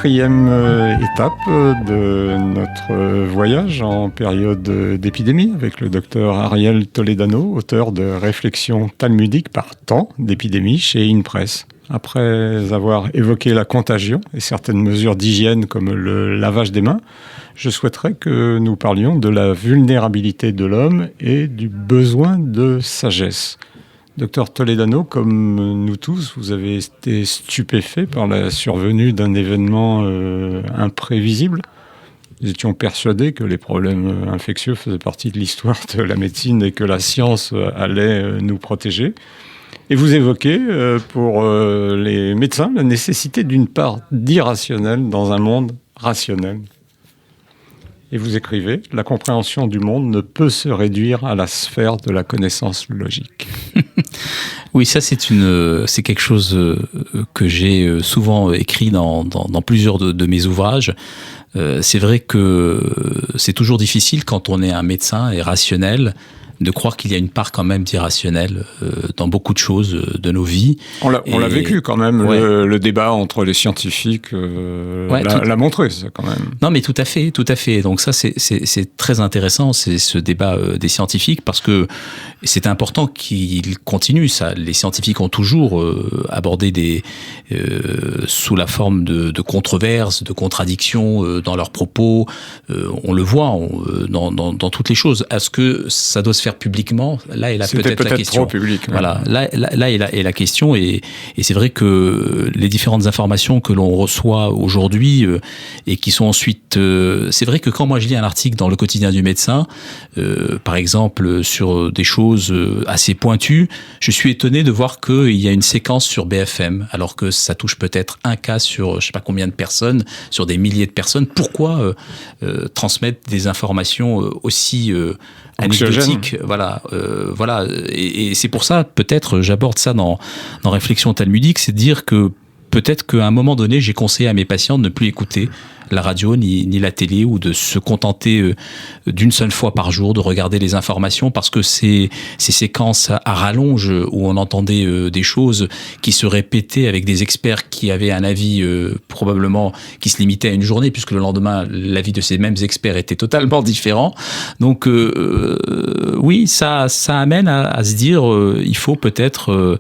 quatrième étape de notre voyage en période d'épidémie avec le docteur Ariel Toledano, auteur de Réflexions talmudiques par temps d'épidémie chez InPress. Après avoir évoqué la contagion et certaines mesures d'hygiène comme le lavage des mains, je souhaiterais que nous parlions de la vulnérabilité de l'homme et du besoin de sagesse. Docteur Toledano, comme nous tous, vous avez été stupéfait par la survenue d'un événement imprévisible. Nous étions persuadés que les problèmes infectieux faisaient partie de l'histoire de la médecine et que la science allait nous protéger. Et vous évoquez, pour les médecins, la nécessité d'une part d'irrationnel dans un monde rationnel. Et vous écrivez, la compréhension du monde ne peut se réduire à la sphère de la connaissance logique. Oui, ça c'est quelque chose que j'ai souvent écrit dans plusieurs de mes ouvrages. C'est vrai que c'est toujours difficile quand on est un médecin et rationnel de croire qu'il y a une part quand même d'irrationnel dans beaucoup de choses de nos vies. On l'a vécu quand même, ouais. le débat entre les scientifiques l'a montré, ça, quand même. Non, mais tout à fait. Donc ça, c'est très intéressant, c'est ce débat des scientifiques, parce que c'est important qu'il continue. Ça, les scientifiques ont toujours abordé sous la forme de controverses, de contradictions dans leurs propos. On le voit dans toutes les choses. Est-ce que ça doit se faire publiquement? Là est peut-être la question. Trop public. Ouais. Voilà, là est la question, et c'est vrai que les différentes informations que l'on reçoit aujourd'hui et qui sont ensuite, c'est vrai que quand moi je lis un article dans le quotidien du médecin, par exemple sur des choses assez pointues, je suis étonné de voir qu'il y a une séquence sur BFM, alors que ça touche peut-être un cas sur je sais pas combien de personnes, sur des milliers de personnes. Pourquoi transmettre des informations aussi anecdotique, voilà, et c'est pour ça, peut-être, j'aborde ça dans Réflexions talmudiques, c'est de dire que peut-être qu'à un moment donné, j'ai conseillé à mes patients de ne plus écouter la radio ni la télé, ou de se contenter d'une seule fois par jour de regarder les informations, parce que ces séquences à rallonge où on entendait des choses qui se répétaient avec des experts qui avaient un avis probablement qui se limitait à une journée, puisque le lendemain l'avis de ces mêmes experts était totalement différent. Donc oui, ça amène à se dire il faut peut-être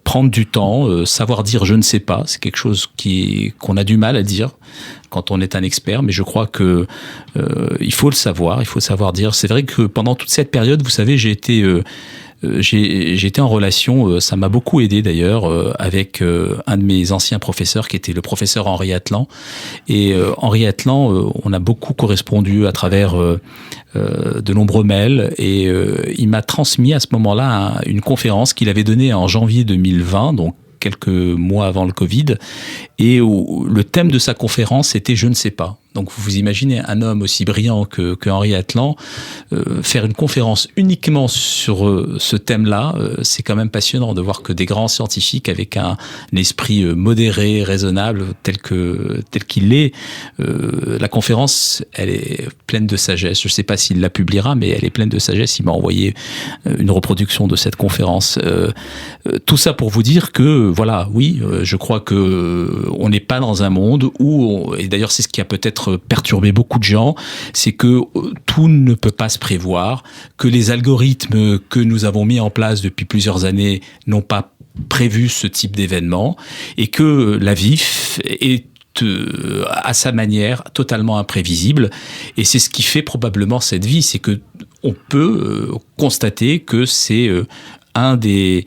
prendre du temps, savoir dire je ne sais pas, c'est quelque chose qu'on a du mal à dire quand on est un expert, mais je crois que il faut le savoir, il faut savoir dire. C'est vrai que pendant toute cette période, vous savez, j'ai été en relation, ça m'a beaucoup aidé d'ailleurs, avec un de mes anciens professeurs qui était le professeur Henri Atlan. Et Henri Atlan, on a beaucoup correspondu à travers de nombreux mails, et il m'a transmis à ce moment-là une conférence qu'il avait donnée en janvier 2020, donc quelques mois avant le Covid, et où le thème de sa conférence était « Je ne sais pas ». Donc vous imaginez un homme aussi brillant que Henri Atlan faire une conférence uniquement sur ce thème-là, c'est quand même passionnant de voir que des grands scientifiques avec un esprit modéré, raisonnable, tel qu'il est, la conférence, elle est pleine de sagesse. Je ne sais pas s'il la publiera, mais elle est pleine de sagesse. Il m'a envoyé une reproduction de cette conférence. Tout ça pour vous dire que, voilà, oui, je crois que on n'est pas dans un monde où, et d'ailleurs c'est ce qui a peut-être perturbé beaucoup de gens, c'est que tout ne peut pas se prévoir, que les algorithmes que nous avons mis en place depuis plusieurs années n'ont pas prévu ce type d'événement, et que la vie est à sa manière totalement imprévisible, et c'est ce qui fait probablement cette vie, c'est que on peut constater que c'est un des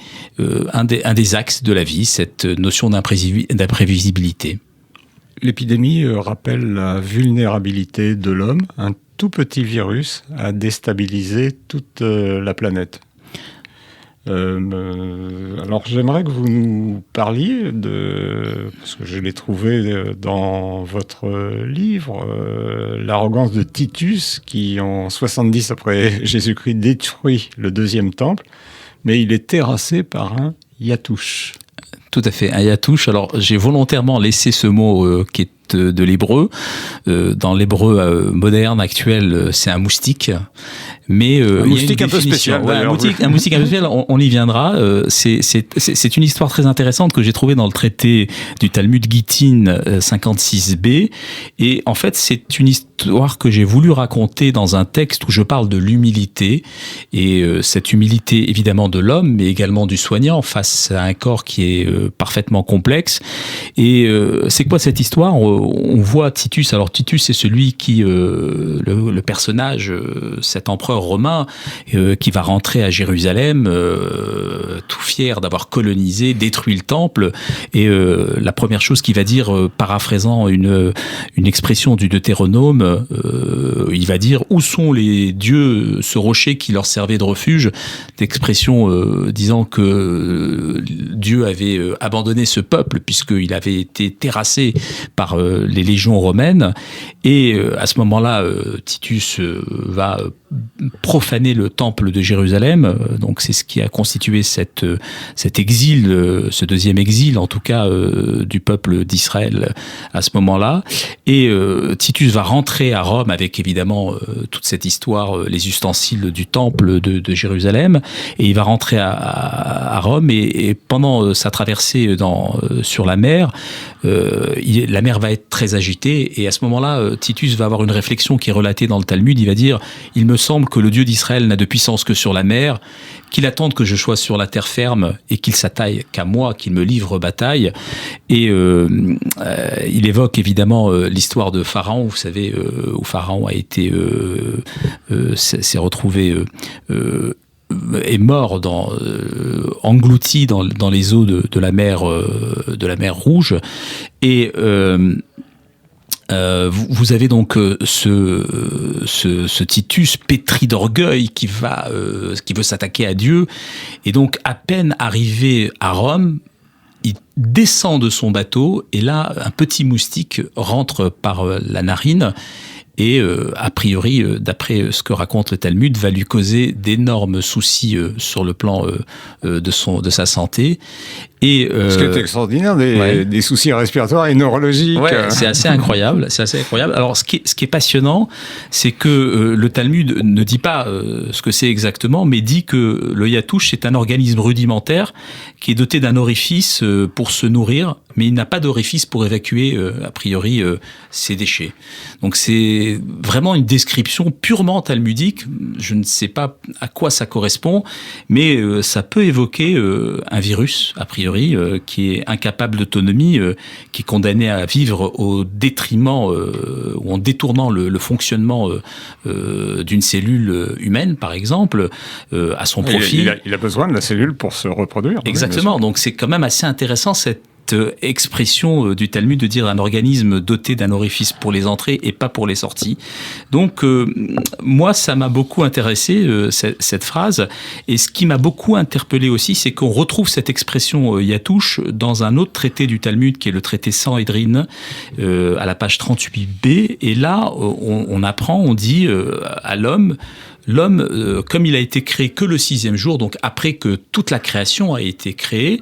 axes de la vie, cette notion d'imprévisibilité. L'épidémie rappelle la vulnérabilité de l'homme. Un tout petit virus a déstabilisé toute la planète. Alors j'aimerais que vous nous parliez parce que je l'ai trouvé dans votre livre, l'arrogance de Titus, qui en 70 après Jésus-Christ détruit le deuxième temple, mais il est terrassé par un Yatouche. Tout à fait, un Yatouche. Alors j'ai volontairement laissé ce mot qui est de l'hébreu. Dans l'hébreu moderne actuel, c'est un moustique. Mais un moustique un peu spécial. Ouais, un moustique un peu spécial. On y viendra. C'est une histoire très intéressante que j'ai trouvée dans le traité du Talmud Gittin 56b. Et en fait, c'est une histoire que j'ai voulu raconter dans un texte où je parle de l'humilité, et cette humilité évidemment de l'homme, mais également du soignant face à un corps qui est parfaitement complexe. Et c'est quoi cette histoire? On voit Titus. Alors Titus, c'est celui qui, le personnage, cet empereur romain, qui va rentrer à Jérusalem, tout fier d'avoir colonisé, détruit le temple, et la première chose qu'il va dire, paraphrasant une expression du Deutéronome, il va dire: où sont les dieux, ce rocher qui leur servait de refuge, d'expression disant que Dieu avait abandonné ce peuple puisqu'il avait été terrassé par les légions romaines. Et à ce moment-là, Titus va profaner le temple de Jérusalem. Donc c'est ce qui a constitué cet exil, ce deuxième exil en tout cas du peuple d'Israël à ce moment-là. Et Titus va rentrer à Rome avec évidemment toute cette histoire, les ustensiles du temple de Jérusalem, et il va rentrer à Rome, et pendant sa traversée sur la mer, la mer va être très agitée, et à ce moment-là, Titus va avoir une réflexion qui est relatée dans le Talmud. Il va dire: il me semble que le Dieu d'Israël n'a de puissance que sur la mer, qu'il attende que je sois sur la terre ferme, et qu'il s'attaille qu'à moi, qu'il me livre bataille. Et il évoque évidemment l'histoire de Pharaon, vous savez, où Pharaon a été s'est retrouvé est mort englouti dans les eaux de la mer Rouge. Et vous avez donc ce Titus pétri d'orgueil qui veut s'attaquer à Dieu, et donc à peine arrivé à Rome, il descend de son bateau, et là un petit moustique rentre par la narine, et a priori, d'après ce que raconte le Talmud, va lui causer d'énormes soucis sur le plan de sa santé. Et ce qui est extraordinaire, des soucis respiratoires et neurologiques. Ouais, c'est assez incroyable. C'est assez incroyable. Alors, ce qui est passionnant, c'est que le Talmud ne dit pas ce que c'est exactement, mais dit que le yatouche, c'est un organisme rudimentaire qui est doté d'un orifice pour se nourrir, mais il n'a pas d'orifice pour évacuer, a priori, ses déchets. Donc, c'est vraiment une description purement talmudique. Je ne sais pas à quoi ça correspond, mais ça peut évoquer un virus, a priori, qui est incapable d'autonomie, qui est condamné à vivre au détriment ou en détournant le fonctionnement d'une cellule humaine, par exemple, à son profit. Il a besoin de la cellule pour se reproduire. Exactement. Oui, donc c'est quand même assez intéressant cette expression du Talmud de dire un organisme doté d'un orifice pour les entrées et pas pour les sorties. Donc moi, ça m'a beaucoup intéressé, cette phrase. Et ce qui m'a beaucoup interpellé aussi, c'est qu'on retrouve cette expression yatouche dans un autre traité du Talmud, qui est le traité Sanhédrin, à la page 38b. Et là, on dit à l'homme, comme il a été créé que le 6e jour, donc après que toute la création a été créée,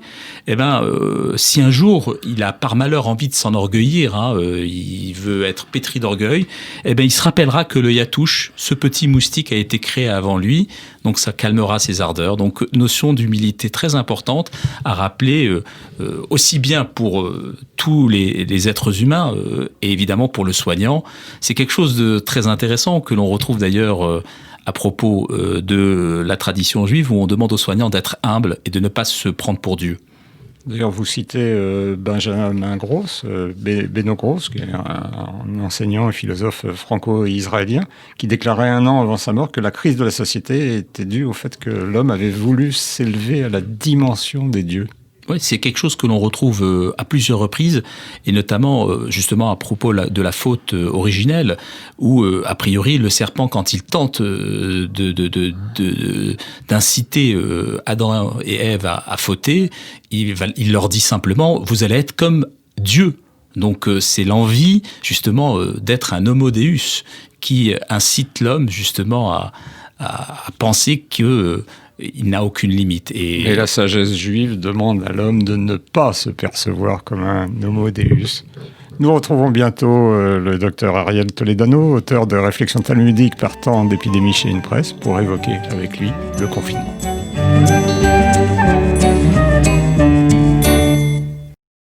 si un jour il a par malheur envie de s'enorgueillir, il veut être pétri d'orgueil, il se rappellera que le yatouche, ce petit moustique, a été créé avant lui, donc ça calmera ses ardeurs. Donc notion d'humilité très importante à rappeler, aussi bien pour tous les êtres humains et évidemment pour le soignant. C'est quelque chose de très intéressant que l'on retrouve d'ailleurs à propos de la tradition juive, où on demande aux soignants d'être humbles et de ne pas se prendre pour Dieu. D'ailleurs, vous citez Benjamin Gross, Beno Gross, qui est un enseignant et philosophe franco-israélien, qui déclarait 1 an avant sa mort que la crise de la société était due au fait que l'homme avait voulu s'élever à la dimension des dieux. Oui, c'est quelque chose que l'on retrouve à plusieurs reprises, et notamment justement à propos de la faute originelle, où a priori le serpent, quand il tente d'inciter Adam et Ève à fauter, il leur dit simplement: vous allez être comme Dieu. Donc c'est l'envie justement d'être un homo deus qui incite l'homme justement à penser que il n'a aucune limite. Et la sagesse juive demande à l'homme de ne pas se percevoir comme un homo deus, Nous retrouvons bientôt le docteur Ariel Toledano, auteur de Réflexions talmudiques par temps d'épidémie chez Une Presse, pour évoquer avec lui le confinement.